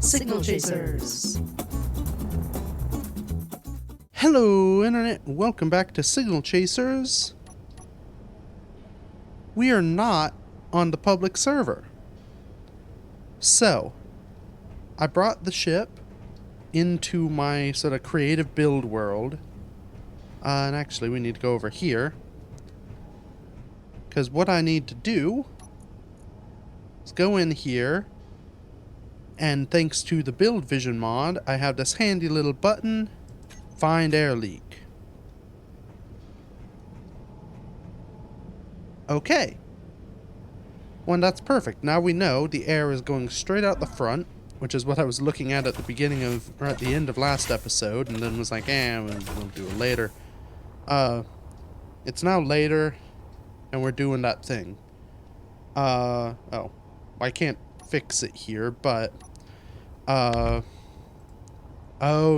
Signal Chasers. Hello, Internet. Welcome back to Signal Chasers. We are not on the public server. So, I brought the ship into my sort of creative build world. And actually, we need to go over here. Because what I need to do is go in here. And thanks to the Build Vision mod, I have this handy little button. Find air leak. Okay. Well, that's perfect. Now we know the air is going straight out the front, which is what I was looking at the beginning of, or at the end of last episode, and then was like, we'll do it later. It's now later, and we're doing that thing. Oh, I can't fix it here, but, oh,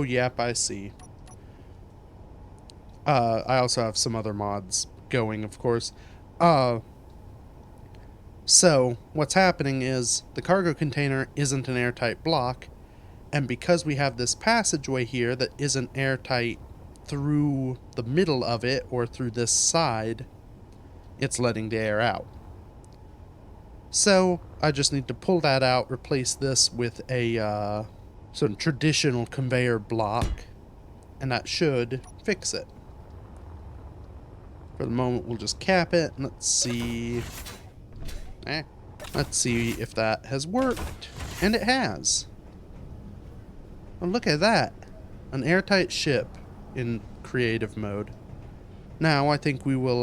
yep, I see. I also have some other mods going, of course. So, what's happening is the cargo container isn't an airtight block, and because we have this passageway here that isn't airtight through the middle of it or through this side, it's letting the air out. So, I just need to pull that out, replace this with a sort of traditional conveyor block, and that should fix it. For the moment, we'll just cap it. Let's see. Let's see if that has worked. And it has. Oh, look at that. An airtight ship in creative mode. Now, I think we will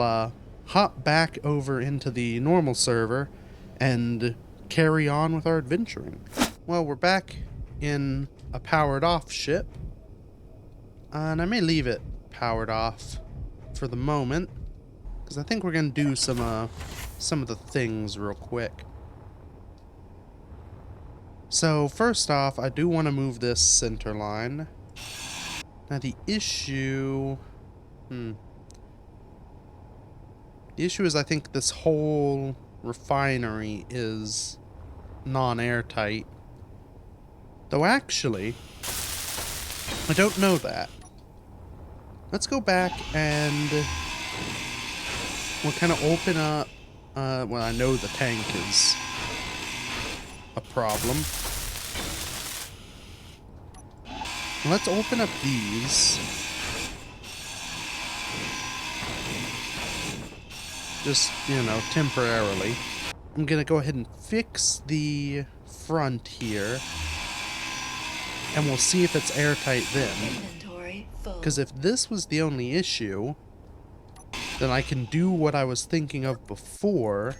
hop back over into the normal server and carry on with our adventuring. Well, we're back in a powered off ship. And I may leave it powered off for the moment, because I think we're going to do some of the things real quick. So first off, I do want to move this center line. Now the issue... The issue is I think this whole refinery is non-airtight. Though actually, I don't know that. Let's go back and we'll kind of open up. Well, I know the tank is a problem. Let's open up these. Just, temporarily. I'm gonna go ahead and fix the front here. And we'll see if it's airtight then. Because if this was the only issue, then I can do what I was thinking of before,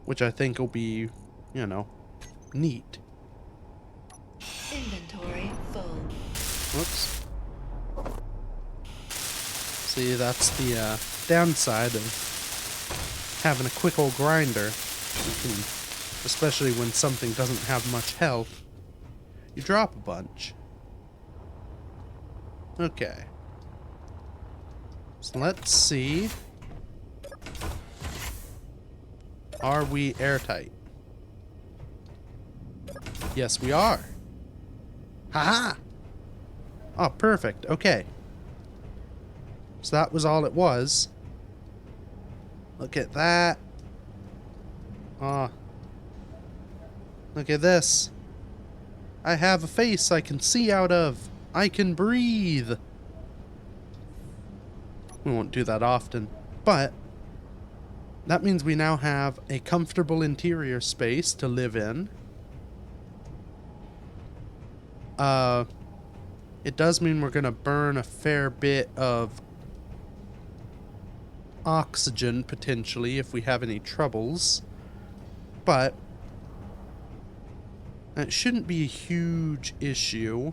which I think will be, neat. Inventory full. Whoops. See, that's the downside of having a quick old grinder. Especially when something doesn't have much health. You drop a bunch. Okay. So let's see. Are we airtight? Yes, we are. Haha! Oh, perfect. Okay. So that was all it was. Look at that. Oh. Look at this. I have a face I can see out of. I can breathe. We won't do that often, but that means we now have a comfortable interior space to live in. It does mean we're gonna burn a fair bit of oxygen, potentially, if we have any troubles. But it shouldn't be a huge issue.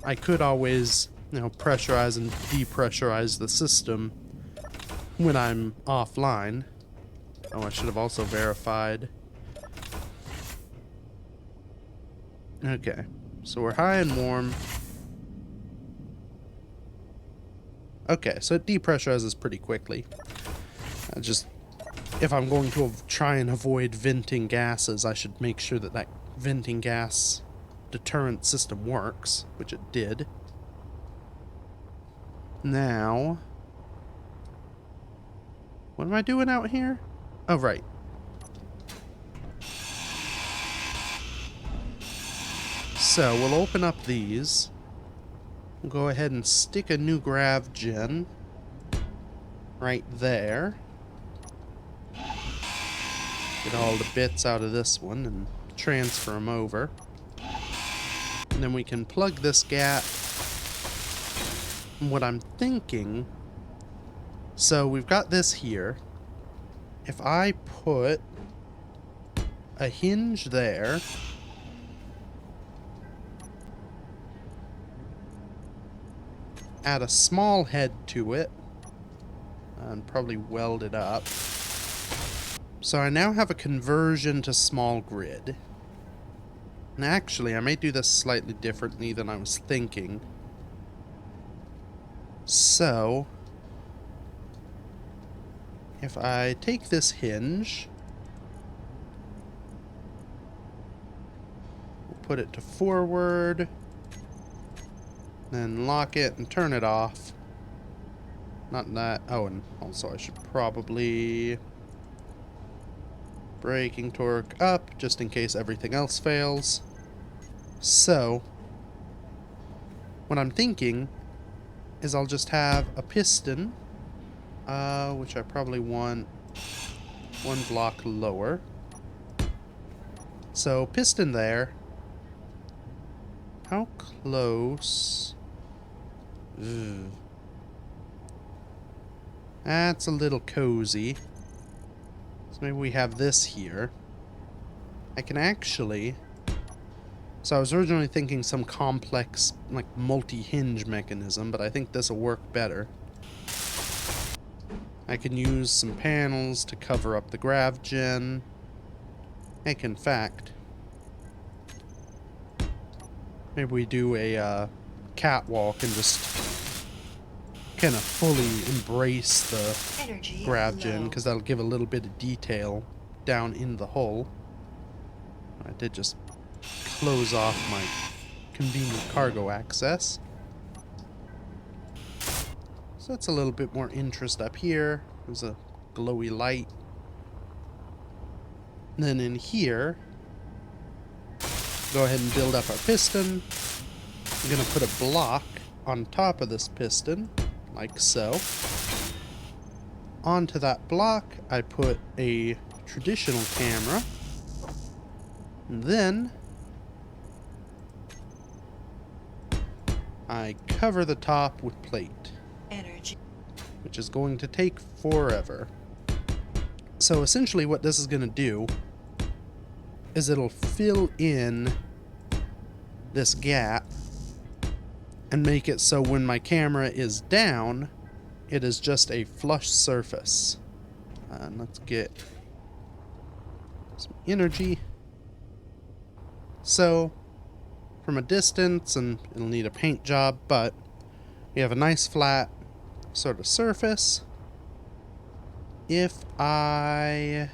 I could always, pressurize and depressurize the system when I'm offline. Oh, I should have also verified. Okay, so we're high and warm. Okay, so it depressurizes pretty quickly. if I'm going to try and avoid venting gases, I should make sure that that venting gas deterrent system works, which it did. Now, what am I doing out here? Oh, right. So, we'll open up these. We'll go ahead and stick a new grav gen right there. Get all the bits out of this one and transfer them over. And then we can plug this gap. And what I'm thinking... So, we've got this here. If I put a hinge there... add a small head to it, and probably weld it up. So I now have a conversion to small grid. And actually, I may do this slightly differently than I was thinking. So, if I take this hinge, we'll put it to forward, then lock it and turn it off. Not that. Oh, and also I should probably braking torque up just in case everything else fails. So, what I'm thinking is I'll just have a piston, which I probably want one block lower. So, piston there. How close? Ugh. That's a little cozy. So maybe we have this here. I can actually... So I was originally thinking some complex, like, multi-hinge mechanism, but I think this will work better. I can use some panels to cover up the grav gen. Heck, in fact... Maybe we do a catwalk and just kind of fully embrace the grav gen, because that'll give a little bit of detail down in the hull. I did just close off my convenient cargo access. So that's a little bit more interest up here. There's a glowy light. And then in here, go ahead and build up our piston. I'm going to put a block on top of this piston, like so. Onto that block, I put a traditional camera. And then I cover the top with plate. Energy. Which is going to take forever. So essentially what this is going to do is it'll fill in this gap and make it so when my camera is down, it is just a flush surface. And let's get some energy. So, from a distance, and it'll need a paint job, but we have a nice flat sort of surface. If I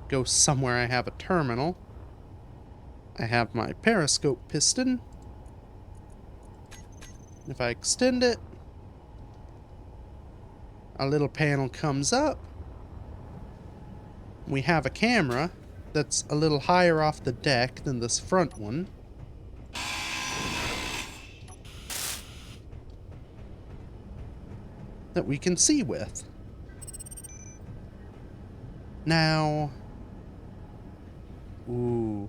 go somewhere I have a terminal, I have my periscope piston. If I extend it, a little panel comes up. We have a camera that's a little higher off the deck than this front one. That we can see with. Now, ooh.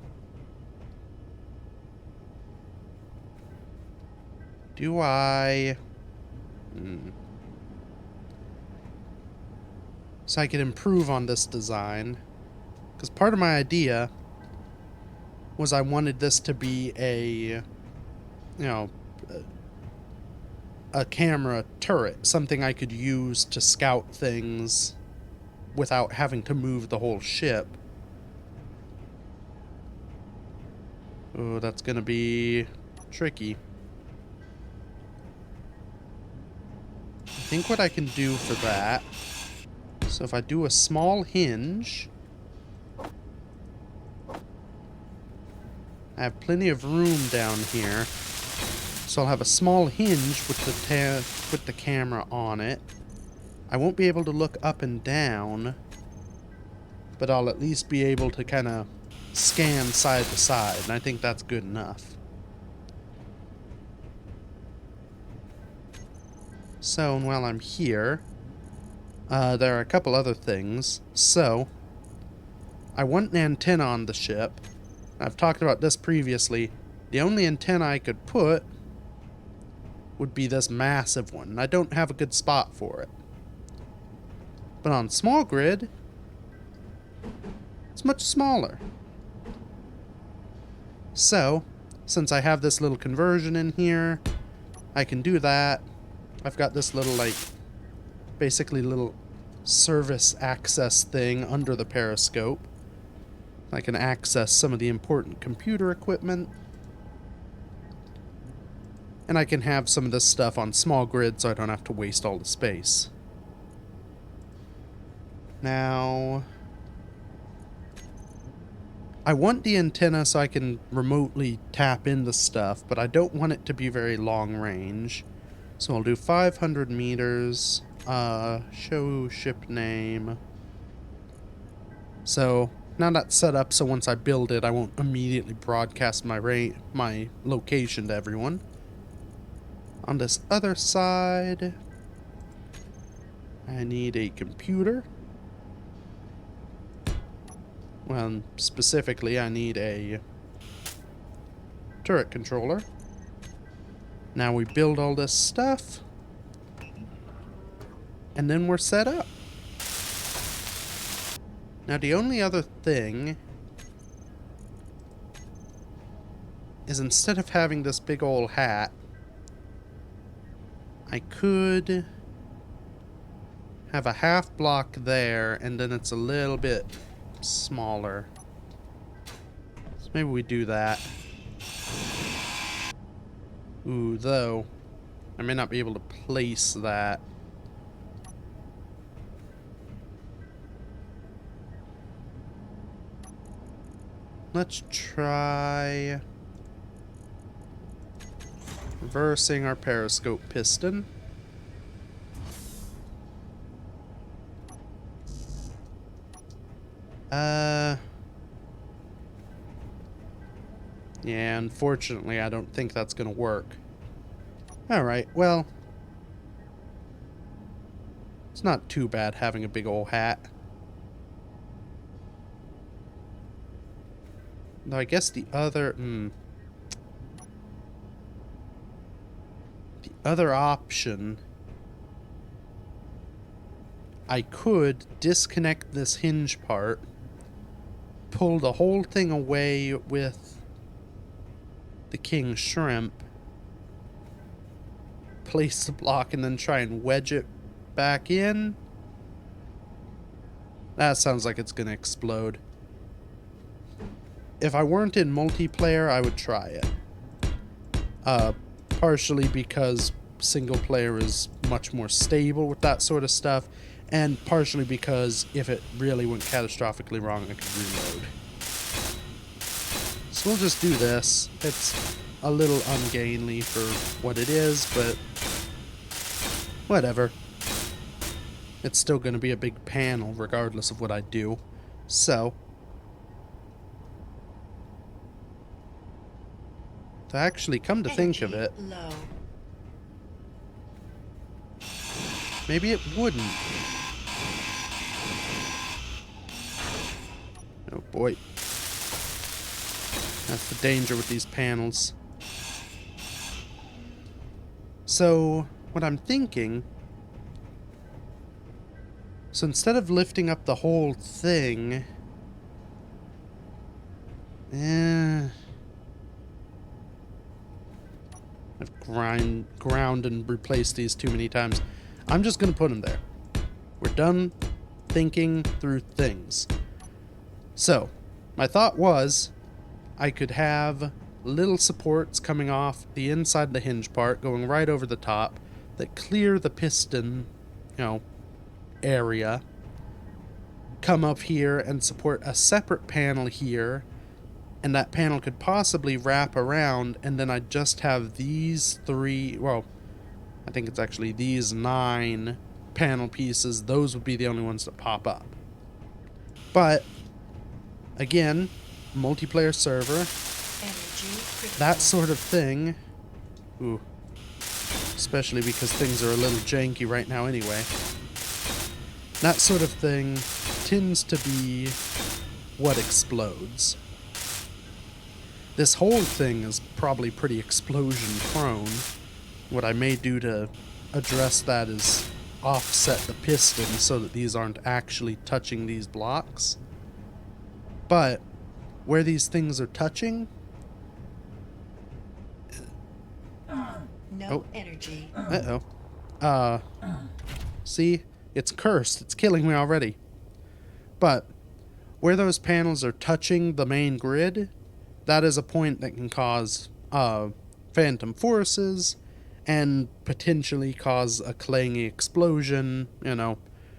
Do I... So I could improve on this design. Because part of my idea was I wanted this to be a, a camera turret. Something I could use to scout things without having to move the whole ship. Oh, that's gonna be tricky. think what I can do for that, so if I do a small hinge, I have plenty of room down here, so I'll have a small hinge with the camera on it. I won't be able to look up and down, but I'll at least be able to kind of scan side to side, and I think that's good enough. So, and while I'm here, there are a couple other things. So, I want an antenna on the ship. I've talked about this previously. The only antenna I could put would be this massive one, and I don't have a good spot for it. But on small grid, it's much smaller. So, since I have this little conversion in here, I can do that. I've got this little, like, basically little service access thing under the periscope. I can access some of the important computer equipment. And I can have some of this stuff on small grid so I don't have to waste all the space. Now, I want the antenna so I can remotely tap into stuff, but I don't want it to be very long range. So I'll do 500 meters, show ship name. So now that's set up so once I build it, I won't immediately broadcast my location to everyone. On this other side, I need a computer. Well, specifically, I need a turret controller. Now we build all this stuff, and then we're set up. Now the only other thing is instead of having this big old hat, I could have a half block there, and then it's a little bit smaller. So maybe we do that. Ooh, though, I may not be able to place that. Let's try reversing our periscope piston. Yeah, unfortunately, I don't think that's gonna work. Alright, well, it's not too bad having a big old hat. Though I guess the other option, I could disconnect this hinge part, pull the whole thing away with the king shrimp, place the block, and then try and wedge it back in. That sounds like it's gonna explode. If I weren't in multiplayer, I would try it. Partially because single player is much more stable with that sort of stuff, and partially because if it really went catastrophically wrong, I could reload. So we'll just do this. It's a little ungainly for what it is, but whatever. It's still going to be a big panel regardless of what I do. So, to actually come to think of it, maybe it wouldn't. Oh boy. That's the danger with these panels. So, what I'm thinking, so instead of lifting up the whole thing, I've ground and replaced these too many times. I'm just gonna put them there. We're done thinking through things. So, my thought was, I could have little supports coming off the inside of the hinge part, going right over the top, that clear the piston, area, come up here and support a separate panel here, and that panel could possibly wrap around, and then I'd just have these three, well, I think it's actually these 9 panel pieces. Those would be the only ones that pop up. But again, multiplayer server, that sort of thing. Ooh. Especially because things are a little janky right now anyway. That sort of thing tends to be what explodes. This whole thing is probably pretty explosion prone. What I may do to address that is offset the piston so that these aren't actually touching these blocks. But where these things are touching... No energy. Uh-oh. See? It's cursed. It's killing me already. But where those panels are touching the main grid, that is a point that can cause phantom forces and potentially cause a clangy explosion,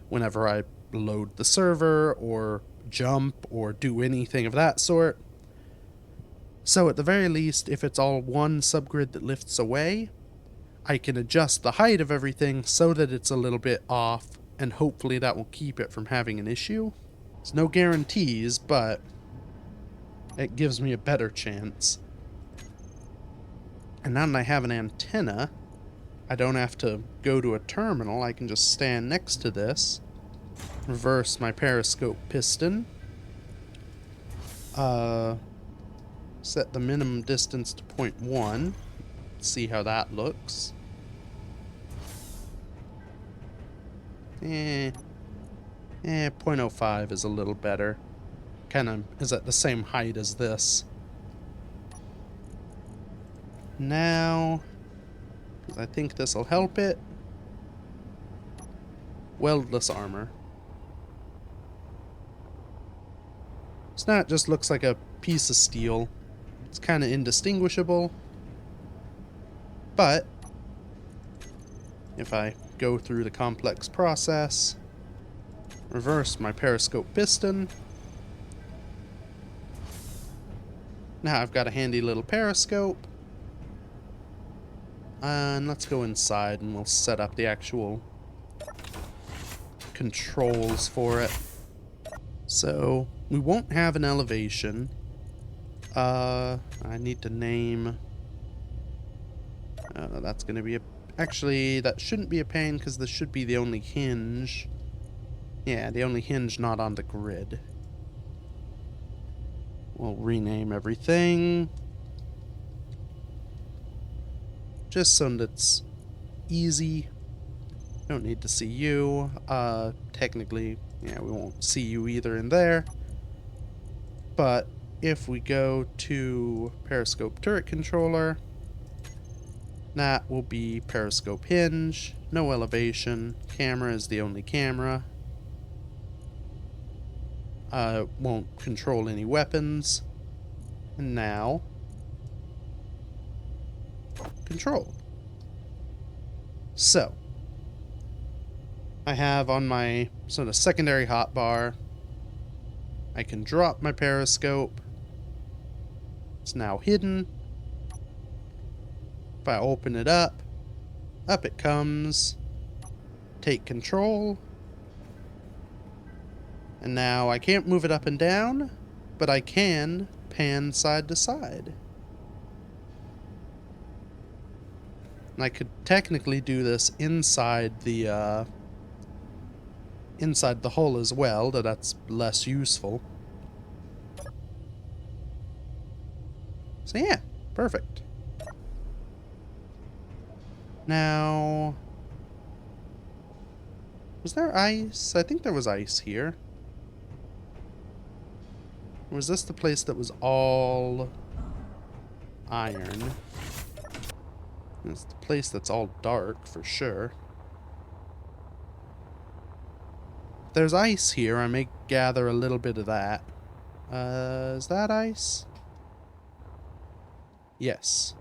whenever I load the server or jump or do anything of that sort. So at the very least, if it's all one subgrid that lifts away, I can adjust the height of everything so that it's a little bit off, and hopefully that will keep it from having an issue. There's no guarantees, but it gives me a better chance. And now that I have an antenna, I don't have to go to a terminal. I can just stand next to this, reverse my periscope piston, set the minimum distance to 0.1, see how that looks. 0.05 is a little better. Kind of is at the same height as this. Now, because I think this will help it, weldless armor. It's not just looks like a piece of steel. It's kind of indistinguishable. But if I go through the complex process, reverse my periscope piston, now I've got a handy little periscope. And let's go inside and we'll set up the actual controls for it. So we won't have an elevation. I need to name... that's going to be a... Actually, that shouldn't be a pain because this should be the only hinge. Yeah, the only hinge not on the grid. We'll rename everything. Just so that it's easy. Don't need to see you. Technically, yeah, we won't see you either in there. But if we go to Periscope Turret Controller, that will be Periscope Hinge, no elevation, camera is the only camera. Won't control any weapons. And now, control. So, I have on my sort of secondary hotbar, I can drop my periscope. It's now hidden. If I open it up it comes. Take control. And now I can't move it up and down, but I can pan side to side. And I could technically do this inside the hull as well, though that's less useful. So yeah, perfect. Now, was there ice? I think there was ice here. Or was this the place that was all iron? It's the place that's all dark, for sure. If there's ice here, I may gather a little bit of that. Is that ice? Yes.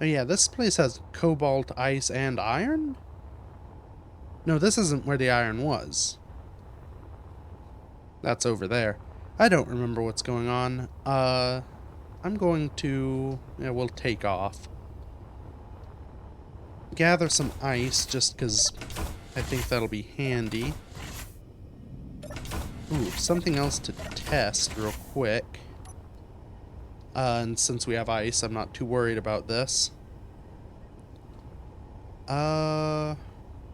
Oh yeah, this place has cobalt, ice, and iron? No, this isn't where the iron was. That's over there. I don't remember what's going on. I'm going to... Yeah, we'll take off. Gather some ice, just because I think that'll be handy. Ooh, something else to test real quick. And since we have ice, I'm not too worried about this.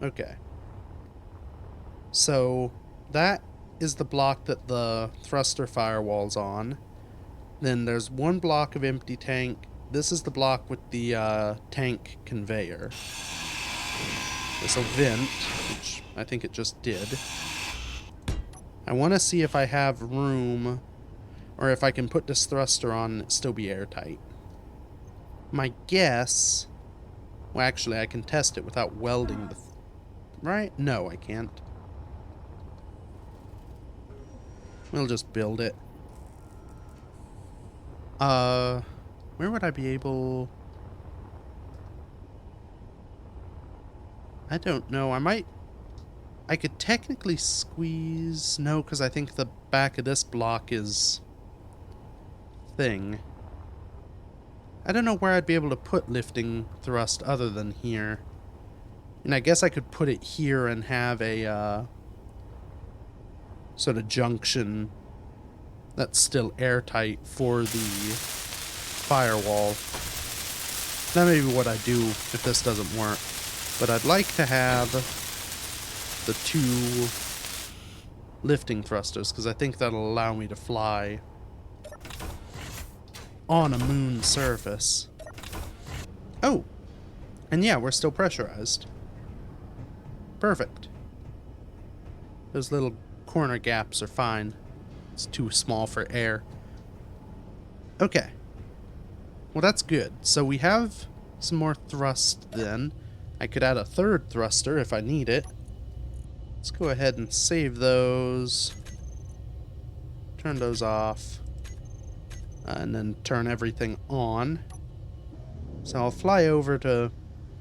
Okay. So, that is the block that the thruster firewall's on. Then there's one block of empty tank. This is the block with the tank conveyor. This'll vent, which I think it just did. I want to see if I have room, or if I can put this thruster on and it still be airtight. My guess... Well, actually, I can test it without welding the... Right? No, I can't. We'll just build it. Where would I be able... I don't know. I could technically squeeze... No, because I think the back of this block is... thing. I don't know where I'd be able to put lifting thrust other than here. And I guess I could put it here and have a, sort of junction that's still airtight for the firewall. That may be what I do if this doesn't work. But I'd like to have the 2 lifting thrusters, because I think that'll allow me to fly on a moon surface. Oh! And yeah, we're still pressurized. Perfect. Those little corner gaps are fine. It's too small for air. Okay. Well, that's good. So we have some more thrust then. I could add a 3rd thruster if I need it. Let's go ahead and save those. Turn those off. And then turn everything on. So I'll fly over to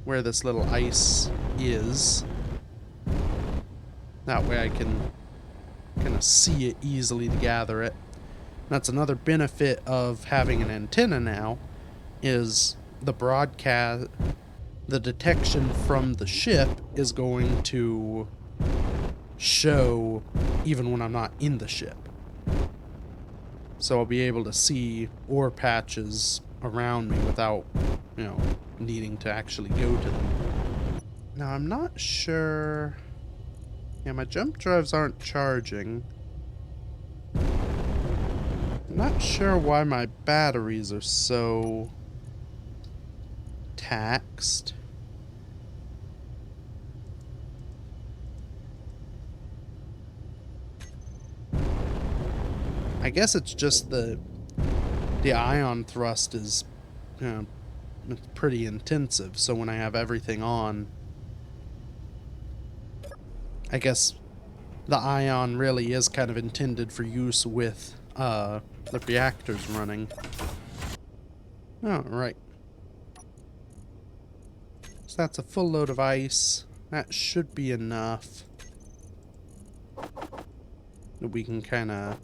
where this little ice is. That way I can kind of see it easily to gather it. That's another benefit of having an antenna now, is the broadcast, the detection from the ship is going to show even when I'm not in the ship. So I'll be able to see ore patches around me without, you know, needing to actually go to them. Now I'm not sure... Yeah, my jump drives aren't charging. I'm not sure why my batteries are so taxed. I guess it's just the ion thrust is, you know, it's pretty intensive, so when I have everything on, I guess the ion really is kind of intended for use with the reactors running. Alright. So that's a full load of ice. That should be enough that we can kind of...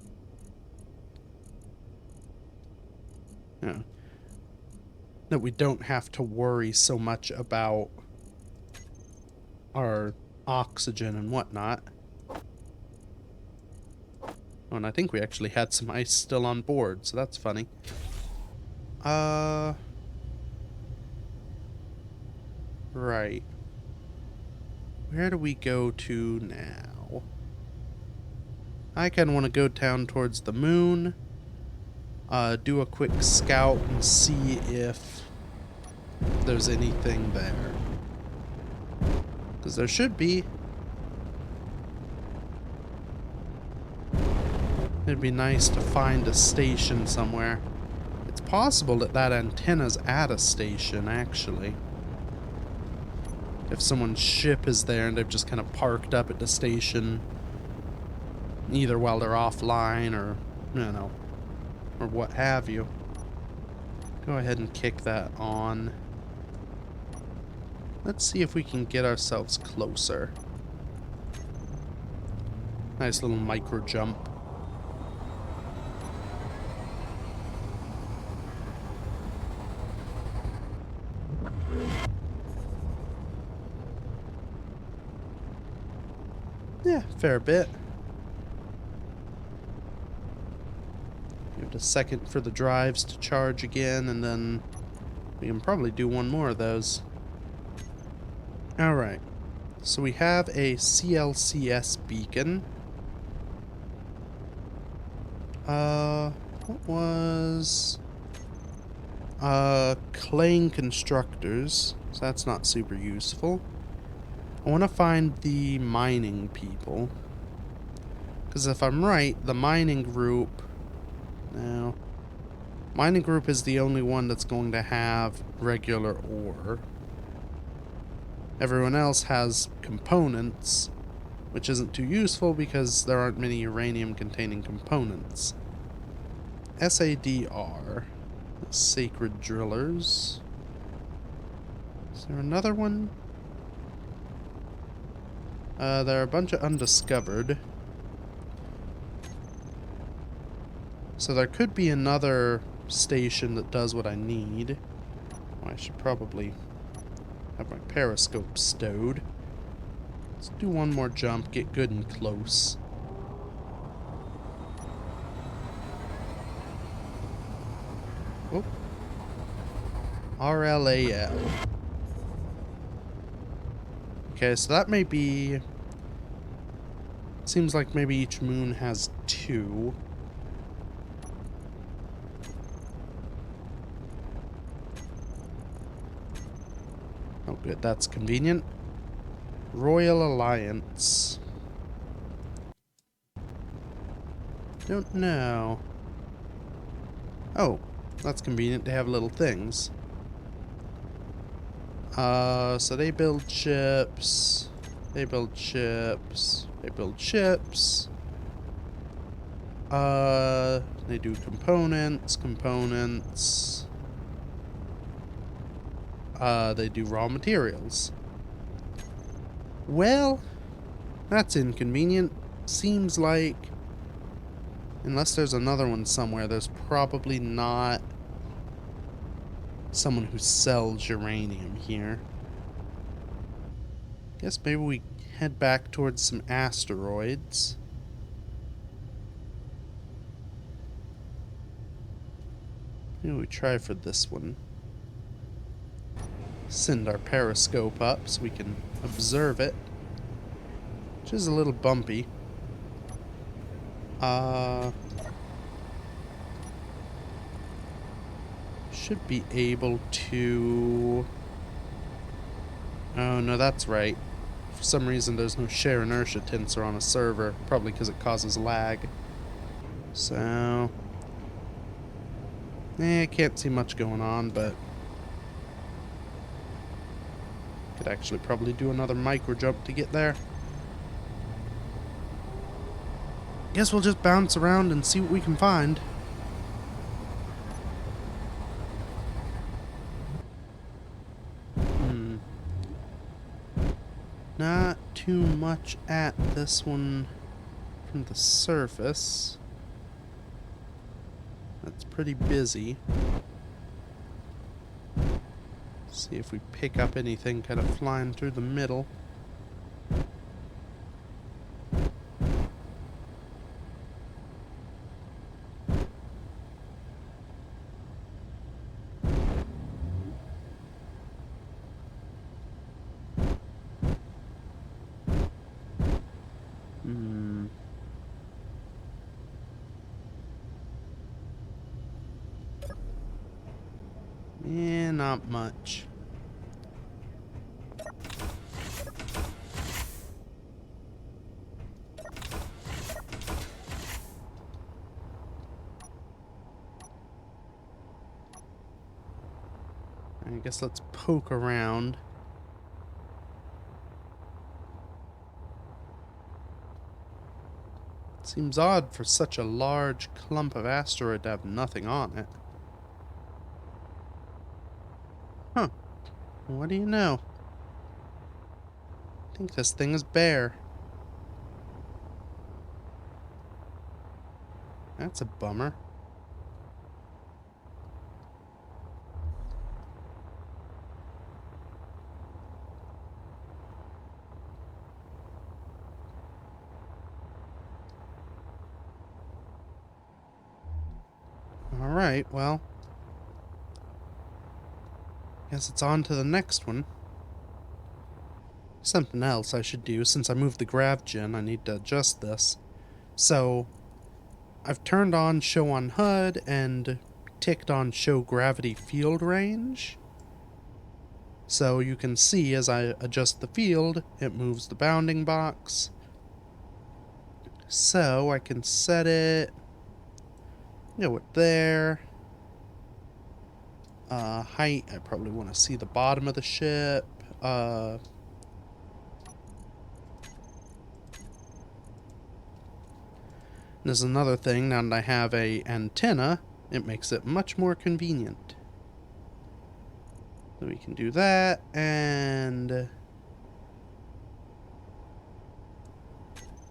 that we don't have to worry so much about our oxygen and whatnot. Oh, and I think we actually had some ice still on board, so that's funny. Right. Where do we go to now? I kind of want to go down towards the moon. Do a quick scout and see if there's anything there. Because there should be. It'd be nice to find a station somewhere. It's possible that that antenna's at a station, actually. If someone's ship is there and they've just kind of parked up at the station, either while they're offline or, you know, or what have you. Go ahead and kick that on. Let's see if we can get ourselves closer. Nice little micro jump. Yeah, fair bit. Give it a second for the drives to charge again, and then we can probably do one more of those. Alright, so we have a CLCS beacon. What was... Claying constructors, so that's not super useful. I want to find the mining people. Because if I'm right, the mining group... No. Mining group is the only one that's going to have regular ore. Everyone else has components, which isn't too useful because there aren't many uranium-containing components. SADR. Sacred Drillers. Is there another one? There are a bunch of undiscovered. So there could be another station that does what I need. Well, I should probably have my periscope stowed. Let's do one more jump, get good and close. Oh. RLAL. Okay, so that may be... Seems like maybe each moon has 2. Oh good, that's convenient. Royal Alliance. Don't know. Oh, that's convenient to have little things. So they build ships. They build ships. They build ships. They do components. They do raw materials. Well, that's inconvenient. Seems like, unless there's another one somewhere, there's probably not someone who sells uranium here. Guess maybe we head back towards some asteroids. Maybe we try for this one. Send our periscope up so we can observe it, which is a little bumpy. Should be able to... Oh, no, that's right. For some reason, there's no share inertia tensor on a server, probably because it causes lag. So... I can't see much going on, but... Could actually probably do another micro jump to get there. Guess we'll just bounce around and see what we can find. Not too much at this one from the surface. That's pretty busy. See if we pick up anything kind of flying through the middle. Yeah, not much. I guess let's poke around. Seems odd for such a large clump of asteroid to have nothing on it. Huh. What do you know? I think this thing is bare. That's a bummer. Alright, well. Guess it's on to the next one. Something else I should do, since I moved the grav gen, I need to adjust this. So, I've turned on show on HUD and ticked on show gravity field range. So you can see as I adjust the field, it moves the bounding box. So I can set it, go it there. Height, I probably want to see the bottom of the ship. There's another thing, now that I have a antenna, it makes it much more convenient. So we can do that, and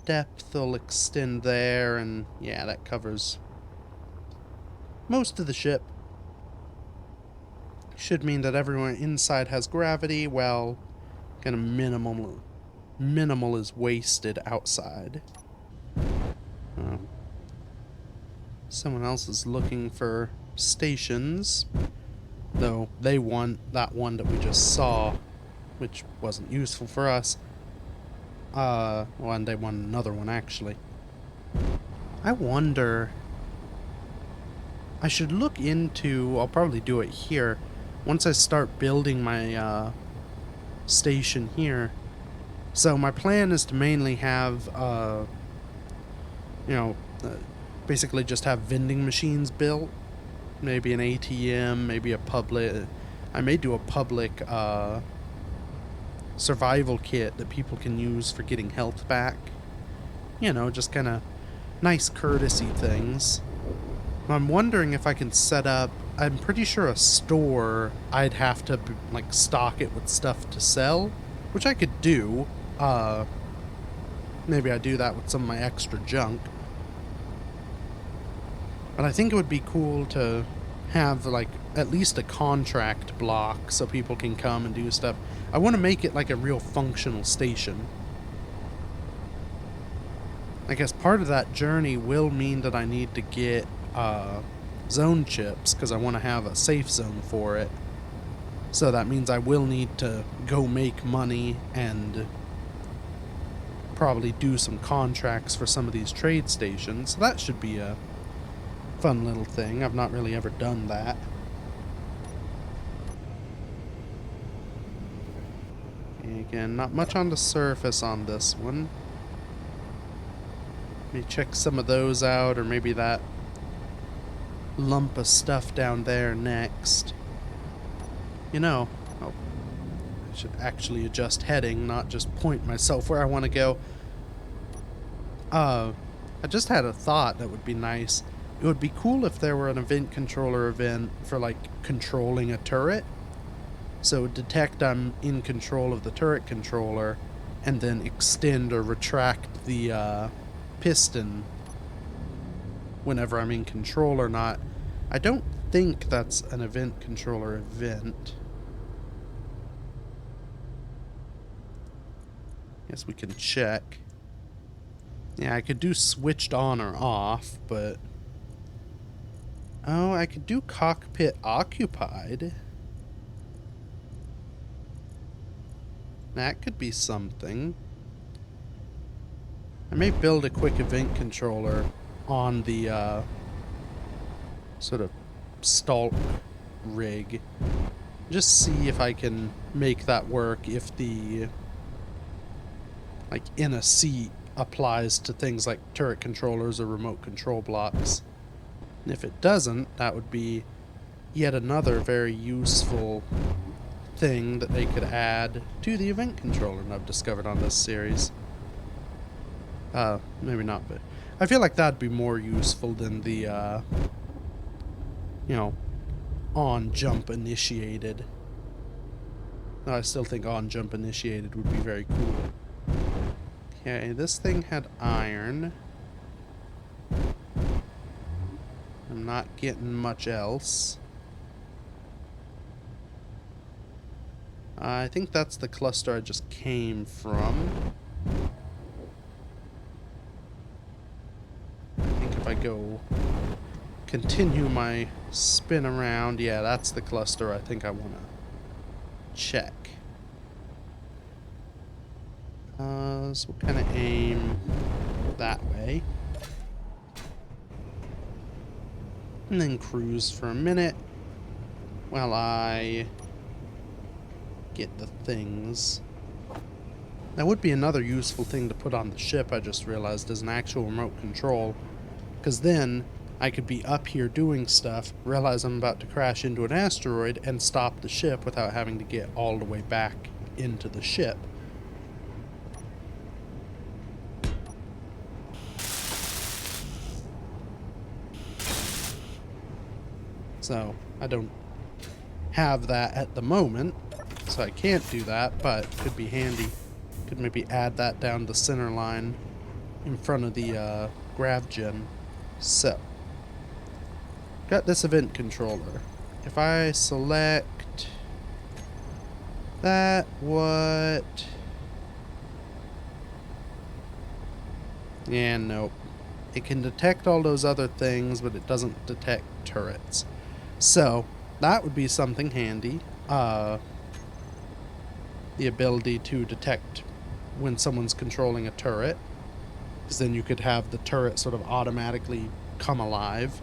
depth will extend there, and yeah, that covers most of the ship. Should mean that everyone inside has gravity, while kind of minimal is wasted outside. Someone else is looking for stations, though they want that one that we just saw, which wasn't useful for us. Well, and they want another one, actually. I wonder... I should look into... I'll probably do it here. Once I start building my station here. So my plan is to mainly have, basically just have vending machines built. Maybe an ATM, maybe a public... I may do a public survival kit that people can use for getting health back. You know, just kind of nice courtesy things. I'm wondering if I can set up... I'm pretty sure a store, I'd have to, like, stock it with stuff to sell, which I could do. Maybe I do that with some of my extra junk. But I think it would be cool to have, like, at least a contract block so people can come and do stuff. I want to make it like a real functional station. I guess part of that journey will mean that I need to get zone chips, because I want to have a safe zone for it. So that means I will need to go make money and probably do some contracts for some of these trade stations. So that should be a fun little thing. I've not really ever done that. Again, not much on the surface on this one. Let me check some of those out, or maybe that lump of stuff down there next. You know, I should actually adjust heading, not just point myself where I want to go. I just had a thought that would be nice. It would be cool if there were an event controller event for, like, controlling a turret. So detect I'm in control of the turret controller, and then extend or retract the piston whenever I'm in control or not. I don't think that's an event controller event. Guess we can check. Yeah, I could do switched on or off, but... Oh, I could do cockpit occupied. That could be something. I may build a quick event controller on the sort of stalk rig. Just see if I can make that work if the, like, in a seat applies to things like turret controllers or remote control blocks. And if it doesn't, that would be yet another very useful thing that they could add to the event controller that I've discovered on this series. Maybe not, but I feel like that'd be more useful than the, on jump initiated. No, I still think on jump initiated would be very cool. Okay, this thing had iron. I'm not getting much else. I think that's the cluster I just came from. I think if I go continue my spin around, yeah, that's the cluster I think I want to check. So we'll kind of aim that way. And then cruise for a minute while I get the things. That would be another useful thing to put on the ship, I just realized, as an actual remote control. Because then I could be up here doing stuff, realize I'm about to crash into an asteroid, and stop the ship without having to get all the way back into the ship. So, I don't have that at the moment, so I can't do that, but it could be handy. Could maybe add that down the center line in front of the grav gen. So, got this event controller. If I select that, what? Yeah, nope. It can detect all those other things, but it doesn't detect turrets. So, that would be something handy. The ability to detect when someone's controlling a turret. Because then you could have the turret sort of automatically come alive.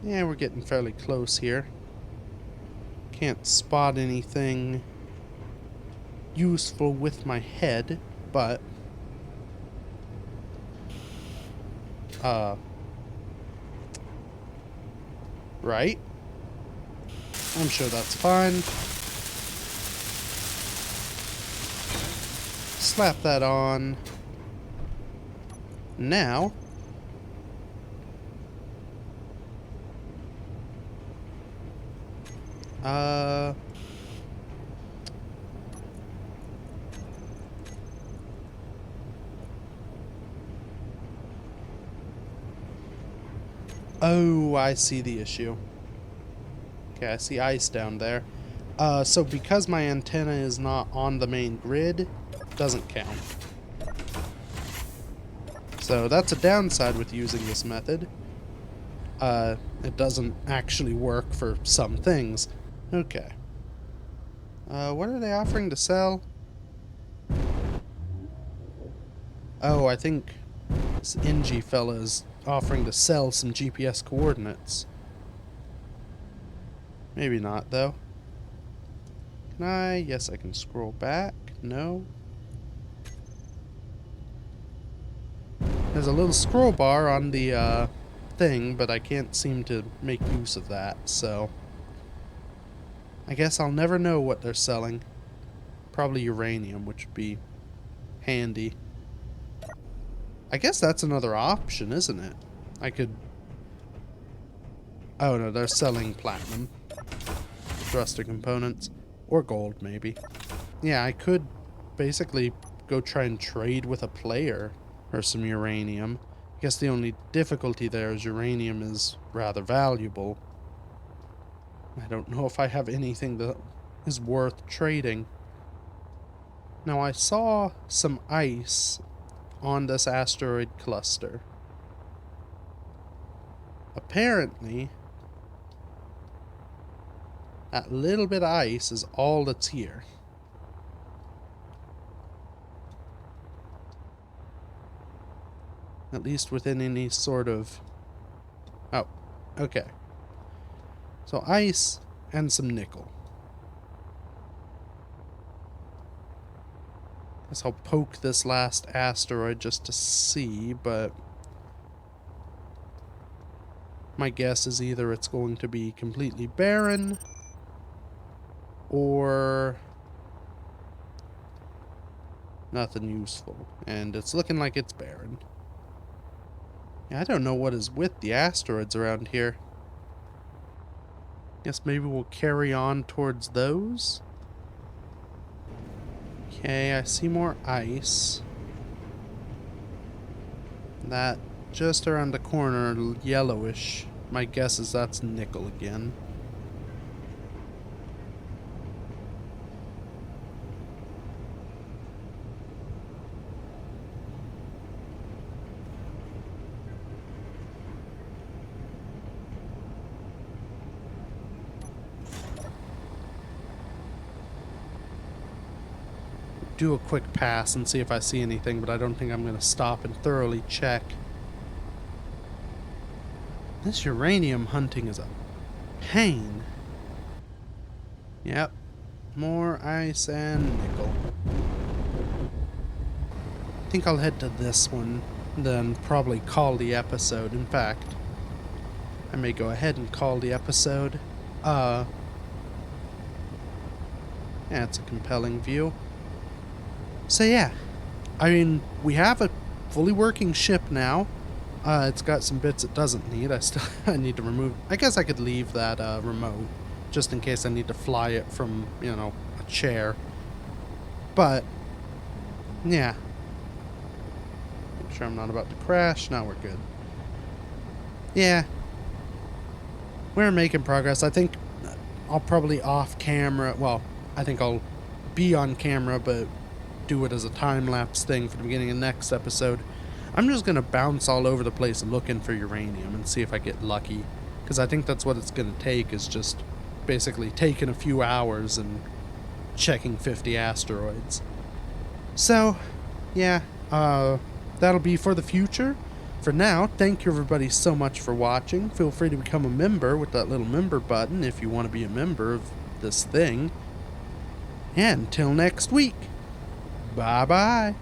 Yeah, we're getting fairly close here. Can't spot anything useful with my head, but right? I'm sure that's fine. Slap that on. Now, oh, I see the issue. Okay, I see ice down there. So because my antenna is not on the main grid, it doesn't count. So that's a downside with using this method. It doesn't actually work for some things. Okay. What are they offering to sell? Oh, I think this NG fella is offering to sell some GPS coordinates. Maybe not, though. Can I? Yes, I can scroll back. No. There's a little scroll bar on the thing, but I can't seem to make use of that, so I guess I'll never know what they're selling. Probably uranium, which would be handy. I guess that's another option, isn't it? I could... Oh no, they're selling platinum. Thruster components. Or gold, maybe. Yeah, I could basically go try and trade with a player for some uranium. I guess the only difficulty there is uranium is rather valuable. I don't know if I have anything that is worth trading. Now, I saw some ice on this asteroid cluster. Apparently, that little bit of ice is all that's here. At least within any sort of... Oh, okay. So ice and some nickel. Guess I'll poke this last asteroid just to see, but my guess is either it's going to be completely barren or nothing useful. And it's looking like it's barren. Yeah, I don't know what is with the asteroids around here. Guess maybe we'll carry on towards those. Okay, I see more ice. That just around the corner, yellowish. My guess is that's nickel again. Do a quick pass and see if I see anything, but I don't think I'm going to stop and thoroughly check. This uranium hunting is a pain. Yep. More ice and nickel. I think I'll head to this one, then probably call the episode. In fact, I may go ahead and call the episode. Yeah, it's a compelling view. So yeah, I mean, we have a fully working ship now. It's got some bits it doesn't need. I need to remove. I guess I could leave that remote just in case I need to fly it from, you know, a chair. But yeah, make sure I'm not about to crash. Now we're good. Yeah, we're making progress. I think I'll probably off camera. Well, I think I'll be on camera, but do it as a time-lapse thing for the beginning of the next episode. I'm just gonna bounce all over the place looking for uranium and see if I get lucky, because I think that's what it's gonna take, is just basically taking a few hours and checking 50 asteroids. So yeah, that'll be for the future. For now, thank you everybody so much for watching. Feel free to become a member with that little member button if you want to be a member of this thing. And until next week, bye-bye.